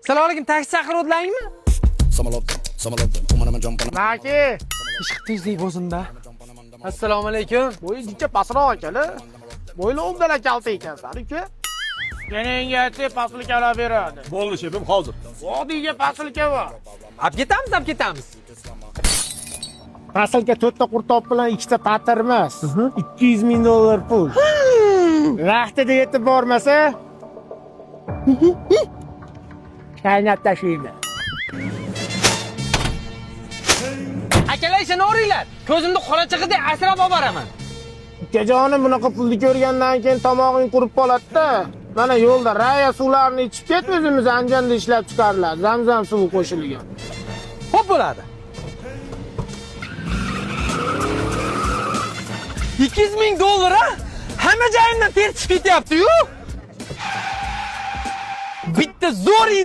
Assalomu alaykum, taksi chaqiruvdilaringmi? Naki, Ish tinchlik bo'lsin-da. Assalomu alaykum. bo'yincha pastroq akala. Bo'yli o'ngdala kalta ekansan, uka. Kenayga aytib paslikalar beradi. Bo'ldi shefim, hozir. Vodiyga paslika bor. Olib ketamiz. Paslika 4 ta qurtoq bilan 2 ta patir emas. 200 ming dollar pul. Vaqtida yetib bormasa, qaynab tashlayman. Akalar ishini o'ringlar. Ko'zimni qora chiqidek asrab olib boraman. Ukajonim bunaqa pulni ko'rgandan keyin tomog'ing qurib qoladi-da. Mana yo'lda raya suvlarini ichib ket, o'zimiz Andijonda ishlab chiqariladi. Zamzam suvi qo'shilgan. Xo'p bo'ladi. 200 ming dollar a? Hamma joyimdan ter chiqib ketyapti-yu. Bitta zo'r